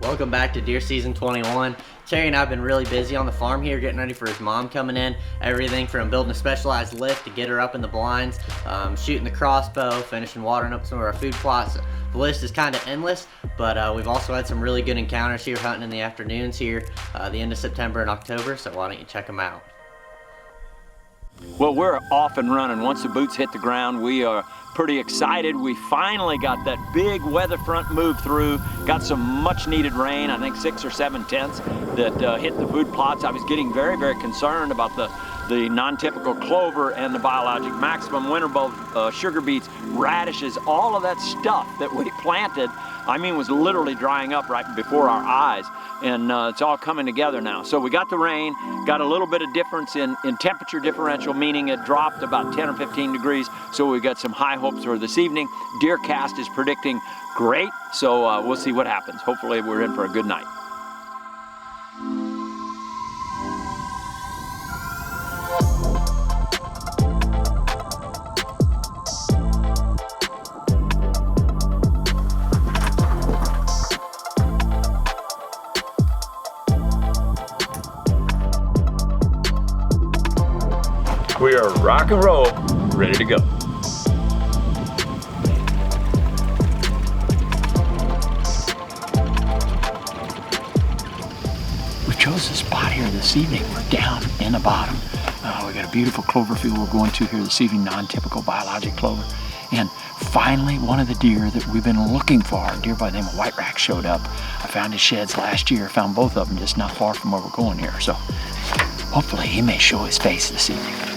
Welcome back to deer season 21. Terry and I have been really busy on the farm here, getting ready for his mom coming in. Everything from building a specialized lift to get her up in the blinds, shooting the crossbow, finishing watering up some of our food plots. The list is kind of endless, but we've also had some really good encounters here hunting in the afternoons here the end of September and October, so why don't you check them out. Well, we're off and running. Once the boots hit the ground, we are pretty excited. We finally got that big weather front move through, got some much needed rain, I think 6 or 7 tenths that hit the food plots. I was getting very, very concerned about the non-typical clover and the biologic maximum, winter bulb, sugar beets, radishes, all of that stuff that we planted, I mean, was literally drying up right before our eyes. And it's all coming together now. So we got the rain, got a little bit of difference in temperature differential, meaning it dropped about 10 or 15 degrees. So we got some high hopes for this evening. DeerCast is predicting great, so we'll see what happens. Hopefully we're in for a good night. We are rock and roll, ready to go. We chose a spot here this evening. We're down in the bottom. We got a beautiful clover field we're going to here this evening, non-typical biologic clover. And finally, one of the deer that we've been looking for, a deer by the name of White Rack, showed up. I found his sheds last year, found both of them just not far from where we're going here. So hopefully he may show his face this evening.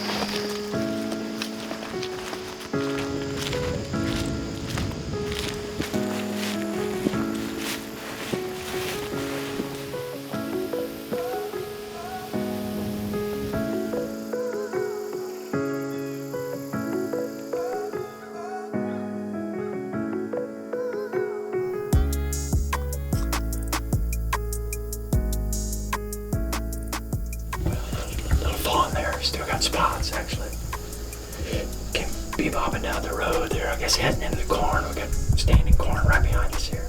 Still got spots, actually. Can be bobbing down the road there, I guess heading into the corn. We got standing corn right behind us here.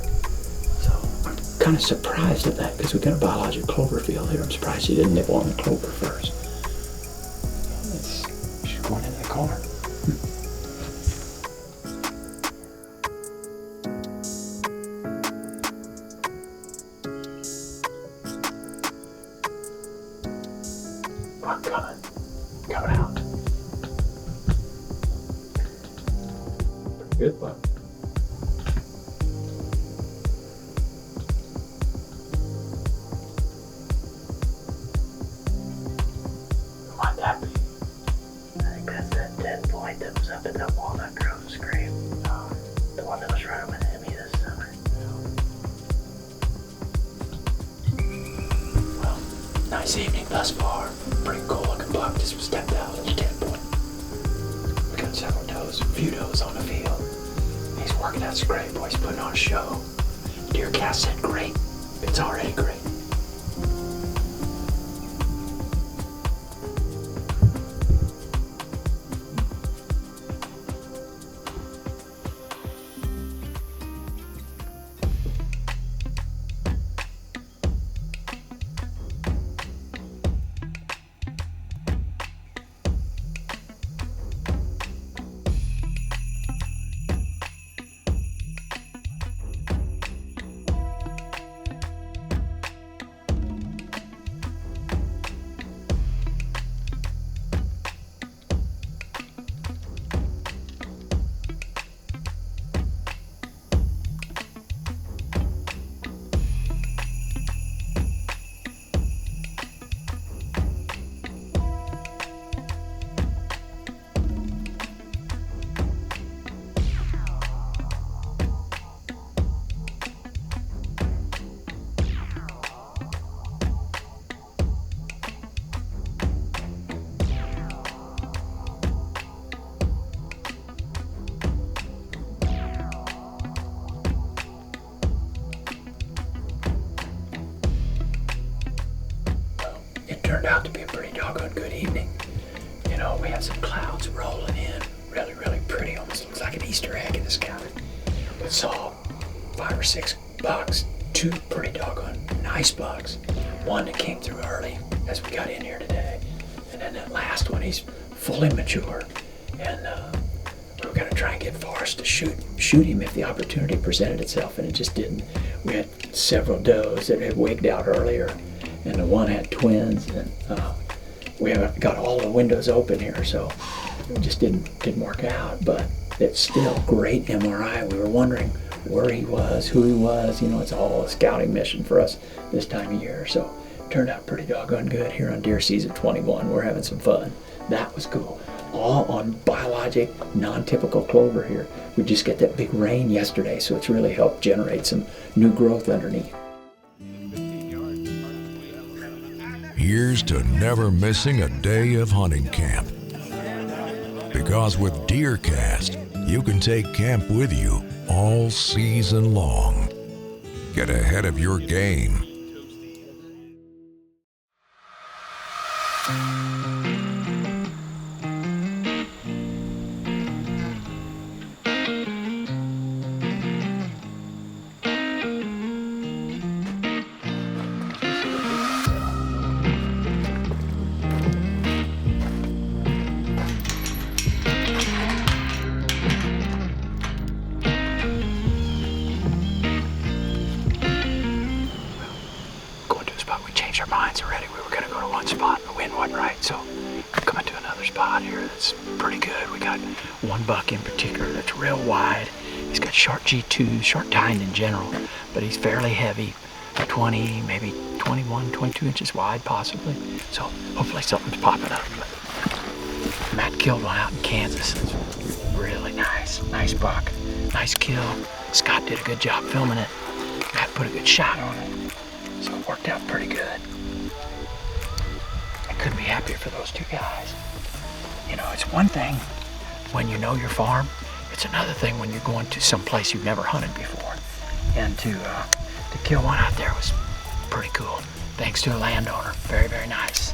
So I'm kind of surprised at that because we got a biologic clover field here. I'm surprised she didn't nibble on the clover first. She's going into the corn. I'm coming. Coming out. Good one. What might that be? I think that's that dead point that was up at that Walnut Grove scrape. The one that was running with Emmy this summer. Well, nice evening thus far. Pretty cool looking buck. Just stepped out at the dead point. We got several does, a few does on the field. He's working that scrape, boy. He's putting on a show. DeerCast said great. It's already great. Turned out to be a pretty doggone good evening. You know, we had some clouds rolling in, really pretty, almost looks like an Easter egg in the sky. We saw 5 or 6 bucks two pretty doggone nice bucks. One that came through early as we got in here today. And then that last one, he's fully mature. And we were gonna try and get Forrest to shoot him if the opportunity presented itself, and it just didn't. We had several does that had wigged out earlier, and the one had twins, and we haven't got all the windows open here, so it just didn't work out. But it's still great MRI. We were wondering where he was, who he was. You know, it's all a scouting mission for us this time of year. So it turned out pretty doggone good here on deer season 21. We're having some fun. That was cool. All on biologic, non-typical clover here. We just got that big rain yesterday, so it's really helped generate some new growth underneath. Here's to never missing a day of hunting camp. Because with DeerCast, you can take camp with you all season long. Get ahead of your game. Our minds already. We were going to go to one spot and the wind wasn't right, so we're coming to another spot here that's pretty good. We got one buck in particular that's real wide. He's got short G2s, short tine in general, but he's fairly heavy, 20, maybe 21, 22 inches wide possibly. So hopefully something's popping up. But Matt killed one out in Kansas. It's really nice. Nice buck. Nice kill. Scott did a good job filming it. Matt put a good shot on it. So it worked out pretty good. I couldn't be happier for those two guys. You know, it's one thing when you know your farm. It's another thing when you're going to some place you've never hunted before. And to kill one out there was pretty cool. Thanks to a landowner. Very, very nice.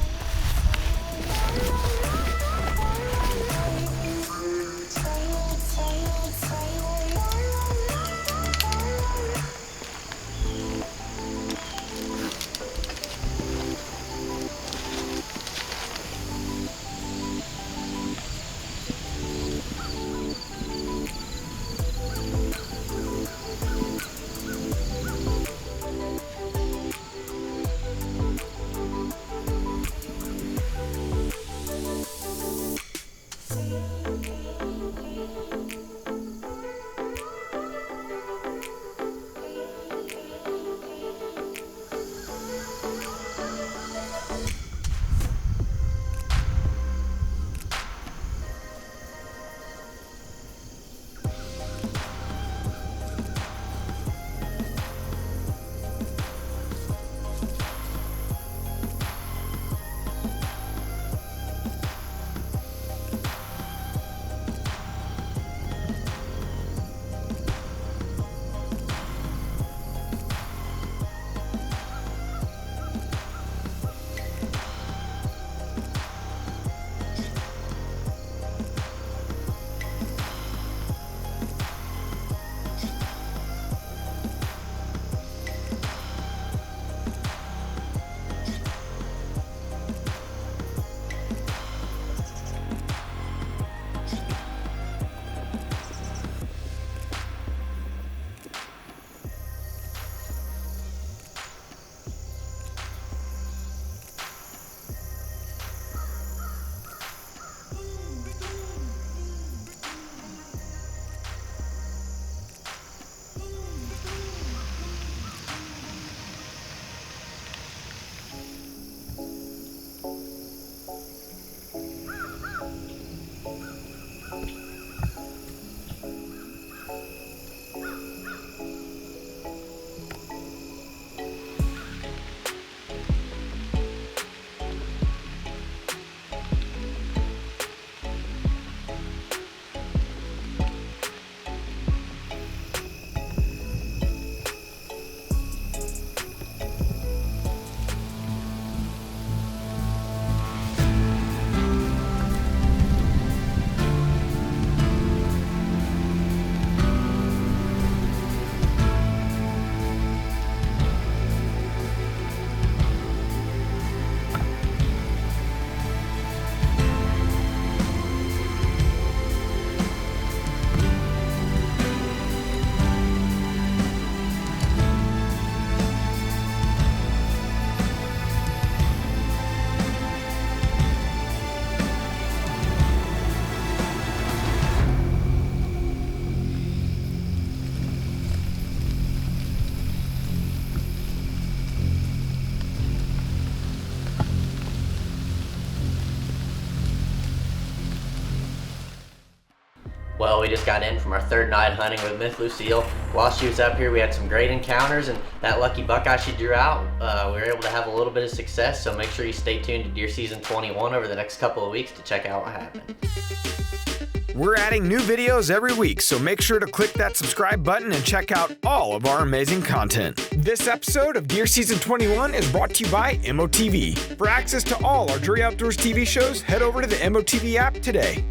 just got in from our third night hunting with Miss Lucille. While she was up here, we had some great encounters, and that lucky buckeye she drew out, we were able to have a little bit of success. So make sure you stay tuned to Deer Season 21 over the next couple of weeks to check out what happened. We're adding new videos every week, so make sure to click that subscribe button and check out all of our amazing content. This episode of Deer Season 21 is brought to you by MOTV. For access to all our Drury Outdoors TV shows, head over to the MOTV app today.